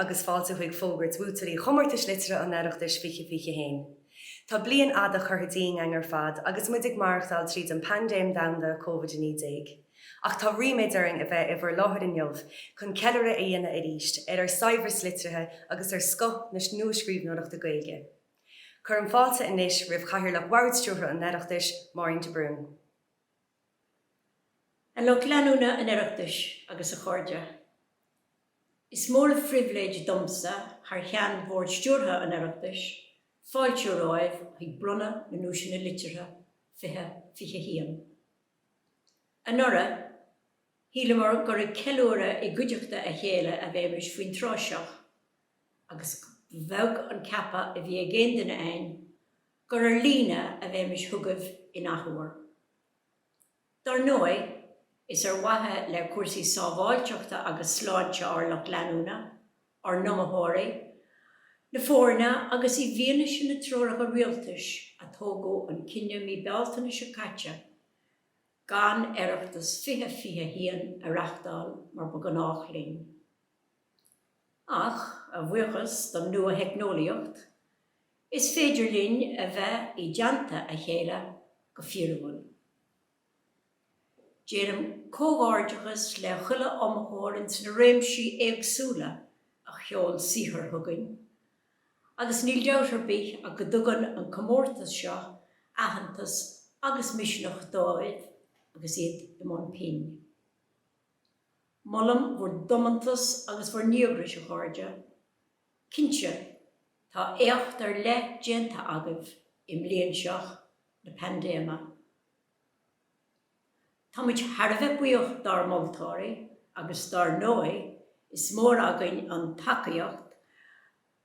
agus fáilte chuig Fógairt bútarí comórtas litre an Oireachtais fiche héin. Tá blian ada churthaíon angar fad agus mudig marachtáil tríd an pandéim damda COVID-19. Ach tá riméidiring a bheith ibhar láthir in jobh chun ceilire a dhéana Oireachtais ar saibhres litrithe agus ar sco na scríbhneoireachta Gaeilge. Chur an fáilte inis ribh chathair le bhhairtútha an Oireachtais Maureen de Brún. An le leanúna an Oireachtais agus a chuirde. Is mór a phríomhléid domsa thar cheann bhórstúrtha an Oireachtais, fáilte ráibh ag brunna na núisina litirtha fiche hían. An nora, hílamar gur ceiliúra i gcuideachta a chéile a bhéimiis faoin tráiseach, agus bheag an cappa a bhí a géandaine ein, gur ar lína a bhéimiis thugah in athúir. Dar nói, is ar wathe le cuasaí sábháilteachta agus sláinte ar le leanúna, ar nomathóirí, na fórna agus I bhíonna sin na tróracha rialtais a tógó an cinne mí beltainna se caite, gan Oireachtas fiche hían a reachtáil mar ba gan áchlín. Ach, a bhuichas don nua heicneolaíocht, is féidir lín a bheith I deanta a chéile go fiúil. Déirim cógáirdeachas le chuile amachórins na réimsí éagsúla a cheol sihar thugain, agus níl deotar bith a go dugan an comórtas seo aitheantas agus misneach dáid agus iad I món pin. Mollam bhór domantas agus bhór níogra se cháirde. Cinse tá éocht ar le déanta agah I mbliain seach na pandéma. Tá muid tharbheith buíocht dar moltáirí agus dar nói is mór againn an tacaíocht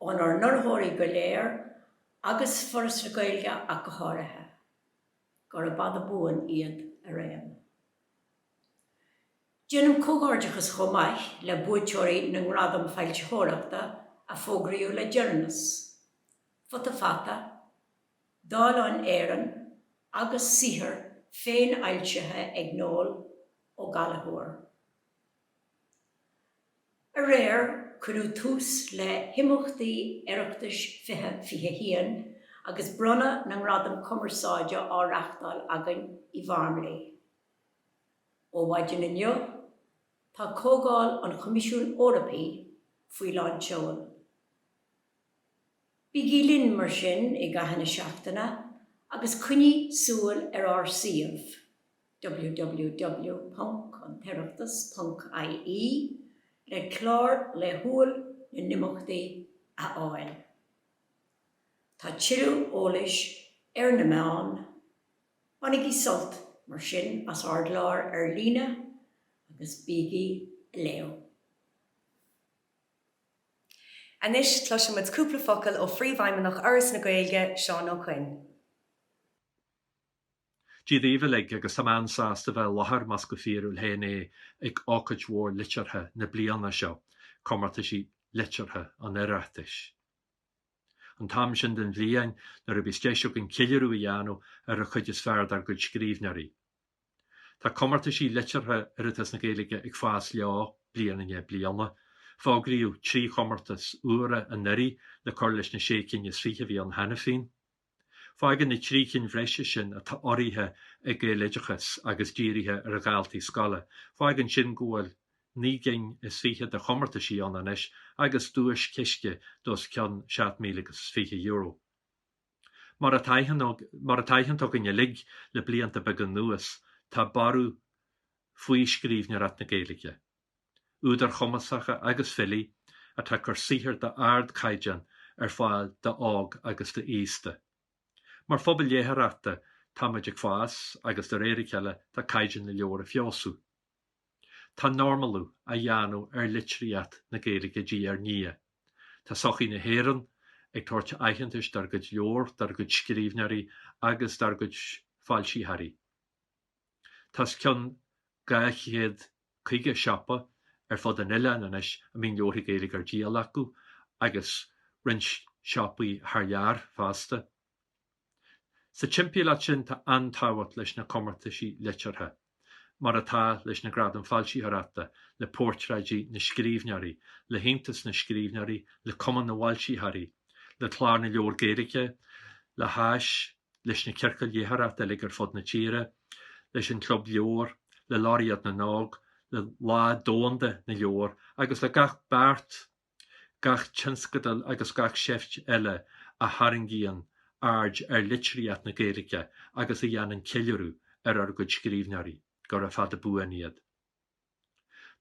an ar northóirí go léir agus foras na Gaeilge a go háirithe, gur a bad a buan iad a réim. Déanam cógáirdeachas chomaith le buaiteoirí na ngradam fáilte tHoireachta a fógraíú le dearnas. Fut a fata, dáil an éireann agus sihar féin ailsethe ag nóil ó galahúir. A réir chunú tús le himachtaí Oireachtais fiche hían agus brunna na ngradam comórtáide á reachtáil againn I bharmlaí. Ó bhaidin inniu, tá cógáil an Choimisiún Eorpaí faoi lán teoil. Bhí gílinn mar sin I gcaitheanna seachtaine agus cuinní súil ar siomh www.tOireachtas.ie le clár le thuail na nimachtaí a áil. Tá tíriú ólais ar na meán, banig I sult mar sin as ardlár ar lína agus bígí leo. Anis tloisiam muid cúpla focail ó phríomhhaimimeach áras na Gaeilge Seán Ó Cuinn. Díomhleg agus samán sásta bheith láthair mas go fíorúil héana ag ácaid mhór Liteartha na bliana seo, comórtas Liteartha an Oireachtais. An tam sin den bhliain nar a bhí stéiseach an ciilearú I dheanú ar a chuid is fearr ar go scríbhneoirí. Tá comórtas Liteartha Oireachtas na Gaeilge ag fás leá bliana, fágraíú 3 comórtas uaire an neirí le cur leis na 6 sríthe bhí an hena féin. Fáigeann na 3 bhreise sin a tá oríthe ag Gaeilgeachas agus dírithe ar a gaaltaí scala. Fáigeann sin gúil 9 sríthe de comórtas an anis agus dúis ciisce dos ceann €7,000. Mar a taitheann tugann lig le blianta beag an nuas, tá barú faoi scríbhneoireacht na Gaeilge. Údar chumasacha agus fili a tá gur sihir de ard caidean ar fáil de ág agus de íste. Mar phobal léthareachta tá muid ag fás agus de réiriceile tá caidean na leor a fiosú. Tá normalú a dheanú ar litríocht na Gaeilge dí ar nia. Tá sochaí na héireann ag tuairt aitheantais dar go leor, dar go scríbhneoirí agus dar go fáilsíthaí. Tás ceann 250 seapa ar fud an eile anis a mín leorthaí Gaeilge ar díal acu agus rins seapaí thar lear fásta. Sa timpeallacht sin tá antáhacht leis na comórtas Liteartha mar atá leis na gradan falsíthareachta, le pórtráidí na scríbhneoirí, le héantas na scríbhneoirí, le cumann na bhailsíthaí, le tlár na leor géiriche, le háis leis na ceirceal dhéthareachta le gur fud na tíre, leis an club leor, le láiríad na nág, le lá dónda na leor, agus le gach bart, gach tinscadal agus gach seift eile a haringíon ard litríocht na géiriche agus a dhéanann ciilearú ar go scríbhneoirí gur a fad a buíon iad.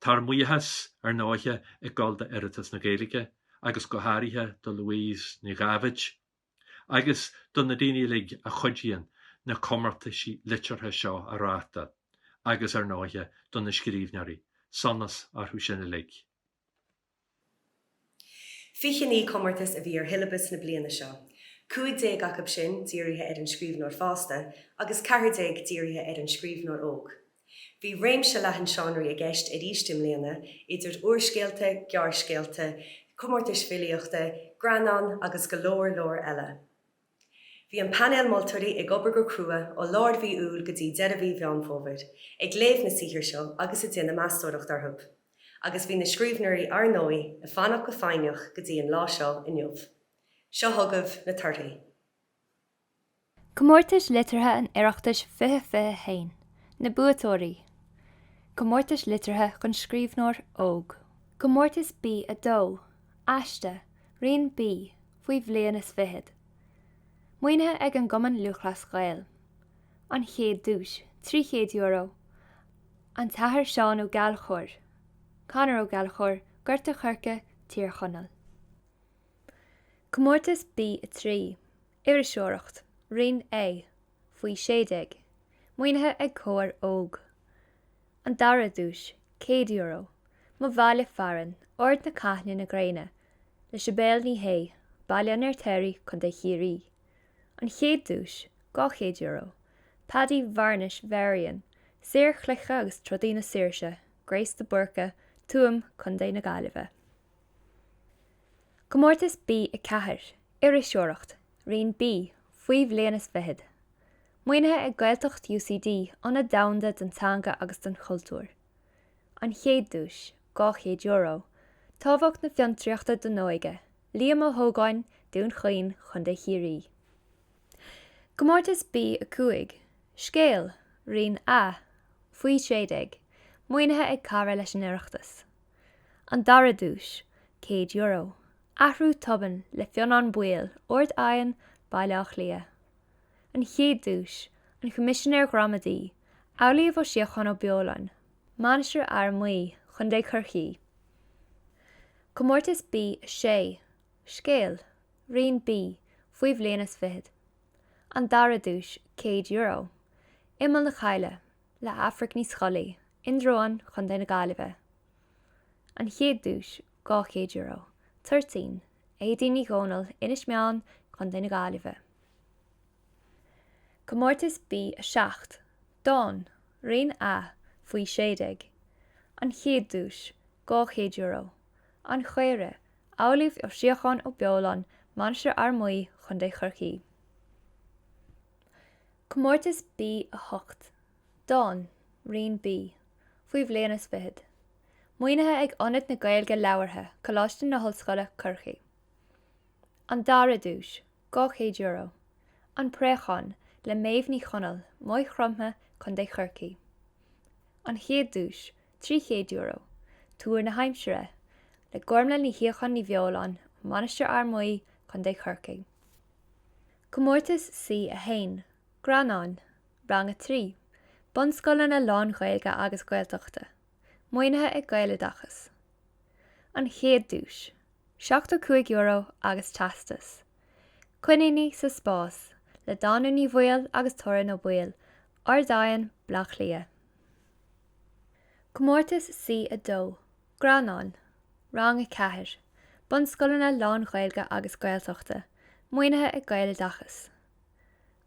Tar muothas ar náithe I gculda oireachtas na géiriche agus go háirithe do Louise na Ghavid, agus don na daoine lig a chuidíonn na comórtas Liteartha seo a ráta, agus ar náithe don na scríbhneoirí, sonas arthú sinna lig. Fiche ní comórtas a bhí ar shiollobas na bliana seo. 15 gacab sin dírithe ar an scríbhneoir fásta, agus 14 dírithe ar an scríbhneoir óg. Bhí réimse leathan seanraí a gceist ar ístim léana idir úrscéalta, gearrscéalta, comórtas filíochta, greannán agus go leor eile. Bhí an panel moltarí ag obair go crua ó Lord bhí úl go dtí 10 bhean Fógairt, ag léamh na sihir seo agus i dtí na meastóireacht orthub. Agus bhí na scríbhneoirí ar nói a fannach go fáineach go dtí an lá seo inniuh. Seo thugah na tartaí. Comórtas Liteartha an Oireachtais 25 na buatóirí. Comórtas Liteartha chun scríbhneoir óg. Comórtas bí a dó, aiste, rion bí, faoi bhliana is fihead. Muoinethe ag an gcumann luachlascéal. An chéad dúis, €300. An tathair seán ó geal chur. Canar ó geal chur, gurta churcha tír chonal. Comórtas bí a trí, Oireachtais, rion é, faoi 60. Muoinethe ag cóir óg. An dara dúis, €100. Má bhaile faran, ord na caithne na gréine, le sibéal ní hé, bliana ar teirí chun de chiaí. An chéad dúis, €200. Paddy varnish varian, séir chluiche agus trodí na saoirse, gréis de burca, tuam chun dé na gaillimhe. Comórtas bí a 4, Oireachtais, rion bí, faoi bhliana is fihead. Muoinethe ag gaeltacht UCD anna damhanda den teanga agus den chultúr. An chéad dúis, €200. Tábhacht na fiontraíochta do nóige, líam ó thógáin dún chuoin chun de chiaí. Comórtas bí a 5, scéal, rion a, faoi 60. Muoinethe ag cara leis an Oireachtas. An dara dúis, €100. Athrú tuban le fionán buíal, ord aion, bailach lia. An chéad dúis, an Commissionéir Gramadí, álaíomh ó siochan ó beolan, Manistir ar muí chun de churchaí. Comórtas bí a 6, scéal, rion bí, faoi bhliana is fihead. An dara dúis, €100. Imeall na chaile, le Afric níos cholaí, indróin chun de na gaillimhe. An chéad dúis, €200. 13. Éadaoine gcónal inis meán chun de na gaillimhe. Comórtas bí a 7, Dán, rion a, faoi 60. An chéad dúis, €200. An chéire, álaíomh ó siochan ó beolan, Manistir ar muí chun de churchaí. Comórtas bí a 8, Dán, rion bí, faoi bhliana is fihead. Muoinethe ag ionad na Gaeilge leabhartha, coláiste na hOllscoile churchaí. An dara dúis, €200. An préachán, le méimhní chonal, muid chromtha chun de churchaí. An chéad dúis, €300. Túair na haimsire, le gormla ní hiochan ní bheoláin, Manistir ar muí chun de churchaí. Comórtas sí a 1, greannán, rang a 3, bunscoileanna na lán Gaeilge agus gaeltachta. Muoinethe ag gaile dachas. An chéad dúis, €75 agus teastas. Cuiníní sa spás, le dána ní bhuail agus torann ó buail, ar dain blach lia. Comórtas sí a 2, greannán, rang a 4, bunscoileanna na lán Gaeilge agus gaeltachta. Muoinethe ag gaile dachas.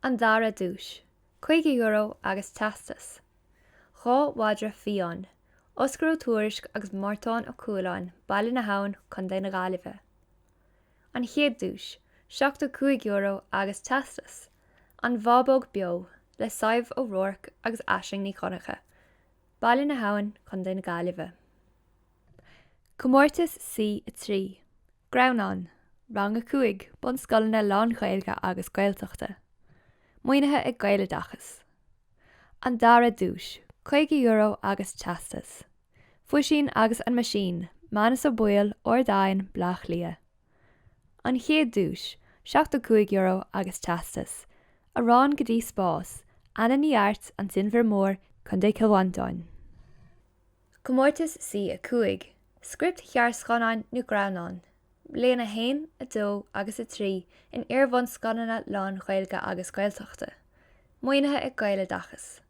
An dara dúis, €50 agus teastas. Chá bhádra fion, oscar ó tuairisc agus mórtáin ó cúláin, baile na habhain chun de na gaillimhe. An chéad dúis, €75 agus teastas. An bhábóg beo, le saibh ó roirc agus aisling ní conacha. bailin na hain chun na gaillimhe. Comórtas sí a trí, greannán, rang a cuaig bun scolanna lán chailge agus gailteachta. Muoinethe ag gaile dachas. An dara dúis, €5 agus teastas. Fuisín agus an masín, manas ó buíal or dain blach lia. An chéad dúis, €75 agus teastas. A rán go dtí spás, anna Liteart an tinmhir mór chun dé cilhaintáin. Comórtas sí a cuaig, script gearrscéal nó greannán. Bliana 1, 2 agus 3 in bhain scananna lán chailge agus gailteachta. Muoinethe ag gaile dachas.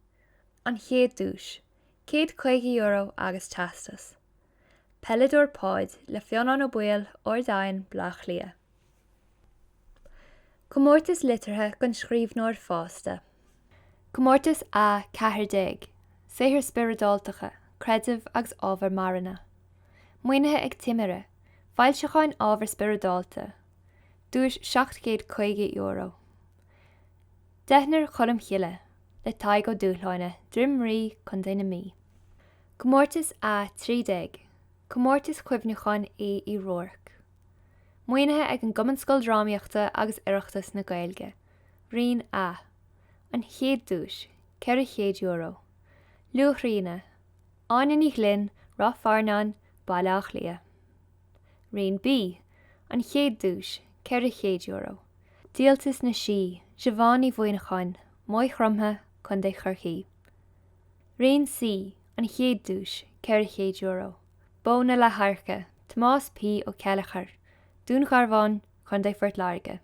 An chéad dúis, €100 agus teastas. Peladúr páid le fionán ó buíal or dain blach lia. Comórtas Liteartha gon scríbhneoirí fásta. Comórtas a 40, séithir spiridáltacha, creidimh agus ábhar marana. Muoinethe ag timire, fáilseáin ábhar spiridálta. Dúis €750. Deithnar chulam chiile, le taig ó dúthláine, drimrí chun daine mí. Comórtas a 30, comórtas cuimhneáin i Rourke. Muoinethe ag an gcumanscoil drámaíochta agus iireachtas na Gaeilge. Rian a. An chéad dúis, €100. Luachríne, áin í glynn, rá farnán, bailach lia. Rian B. An chéad dúis, €100. Díaltas na sí, Siobhánaí bhuineáin, mói chromtha chun dé churchaí. Rian C. An chéad dúis, €100. Bóna le harcha, Tomás P. ó Ceilachar, dún garbhán chun dé fuirt láirge.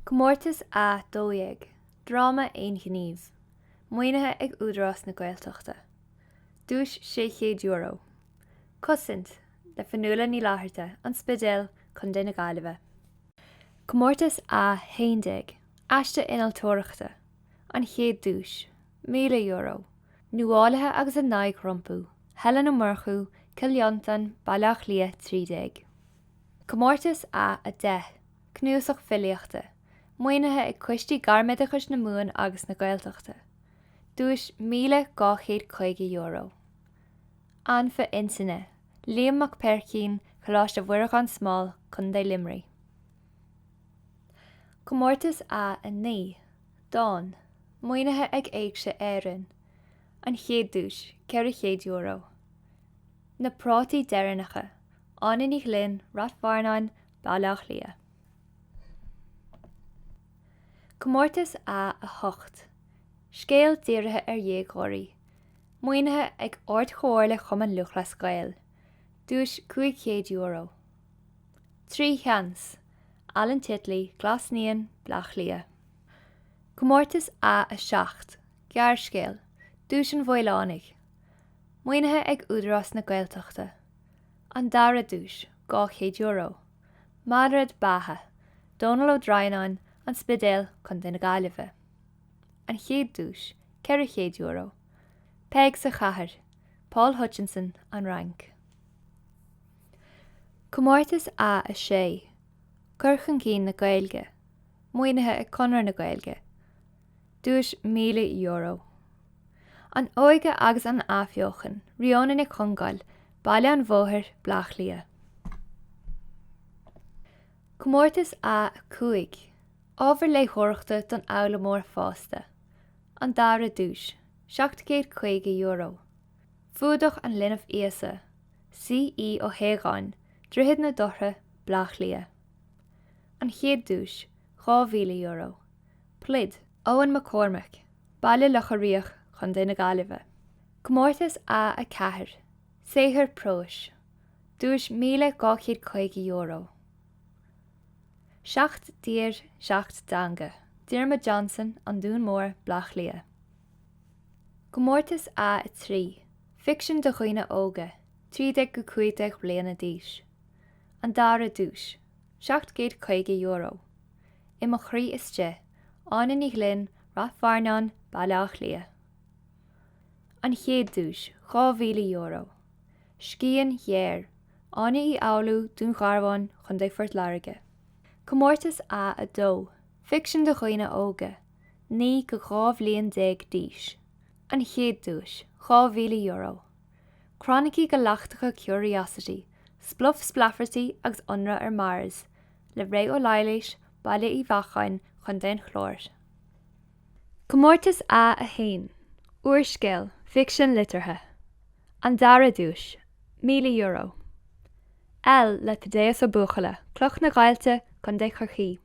Comórtas a 2, drama éon gníomh. Muoinethe ag údarás na Gaeltachta. Dúis €600. Cosint, le fanúla ní Liteartha an spidéal chun daine gaillimhe. Comórtas a 11, aiste inaltóireachta. An chéad dúis, €1,000. Nuáilethe agus a naig rompú, Helen ó Murchú, Ciliontan, bailach lia 30. Comórtas a 10, cnúsach filíochta. Muoinethe ag cuistí garméidechas na muin agus na Gaeltachta. Dúis €1,250. Anfa insanne, Liam mac percín choláiste bhuireachán smáil chun dé limrí. Comórtas a 9, Dawn. Muoinethe ag éigse éireann. An chéad dúis, €100. Na prátaí deireanacha, áin í glynn, rat farnáin, bailach lia. Comórtas a 8, scéal dírithe dhéagóirí. Muoinethe ag ort chóir le chuman luchla scéal. Dúis €500. Trí cheans, Alan Titley, glasníon, blach lia. Comórtas a 7, gearrscéal. Dúis an bhfuileánaigh. Muoinethe ag údarás na Gaeltachta. An dara dúis, €200. Madrad batha, Donal ó Draenán, an spidéal chun daine gaillimhe. An chéad dúis, €100. Peg sa chathair, Paul Hutchinson an rank. Comórtas a 6, Curchan cín na Gaeilge. Muoinethe ag conar na Gaeilge. Dúis €1,000. An óige agus an áfiochan, rióna na chungáil, baile an bhóthir blach lia. Comórtas a 5, ábhar léitheoireachta don amhla mór fásta. An dara dúis, €750. Fuadach an linmh íosa, C.E. ó Héagáin, droichead na dotha blach lia. An chéad dúis, €2,000. Plid, Owen McCormick, baile lecharíoch chun daine gaillimhe. Comórtas a 4, séithir próis. Dúis €1,250. 7 dír, 7 danga. Diarmaid Johnson an dún mór blach lia. Comórtas a 3, fiction do chuoine óga, 35 bliana díos. An dara dúis, €750. I mo chrí iste, áin í glynn, rat farnán, bailach lia. An chéad dúis, €2,000. Scían dhéir, áin í áulú dún garbhán chun dé fuirt láirge. Comórtas a 2, fiction do chuoine óga, ní go 2,010 díos. An chéad dúis, €2,000. Chronicí go leachtacha curiosity, spluff splafferty agus unra ar Mars, le ré ó leilis, baile I bhachain chun den chlór. Comórtas a hain, úrscéal, fiction Liteartha. An dara dúis, €1,000. Le tadéas ó buachalla, cloch na gailte chun de chorchaí.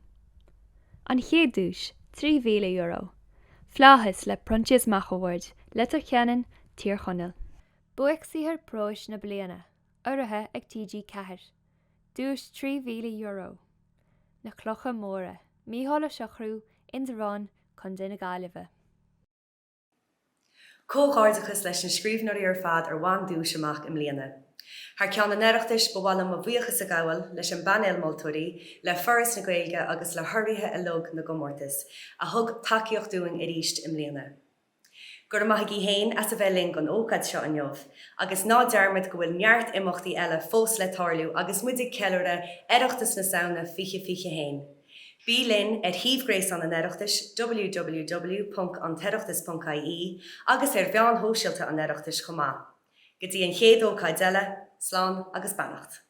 An chéad dúis, €3,000. Fláthas le pruntias machaward, letar cheannan, tír chonil. Buaic sihir próis na bliana, uirithe ag TG cethir. Dúis €3,000. Na clocha móra, míhála seachrú, indarán, chun de na gáilibhe. Cóghardachas leis an scríbhneoirí ar fad ar bhain dúis amach im bliana. Har ceann an oireachtais bhhailm a bhuíochas a gabhfuil leis an banéil moltóirí le foras na Gaeilge agus le thuirithe a log na gComórtas a thug takeíocht dúin Oireachtais im bliana. Gur maithigí hain as a bheith linn an ócad seo an jobh, agus ná dearmid go bhfuil neart imachtaí eile fós le tarlú agus muidig ceilire oireachtas na saona fiche hain. Bí linn híomhgréas an oireachtais www.anteireachtas.ie agus ar bhean hóisialta an oireachtais chomá. Go dtí an chéad ócáid eile, slán agus beannacht.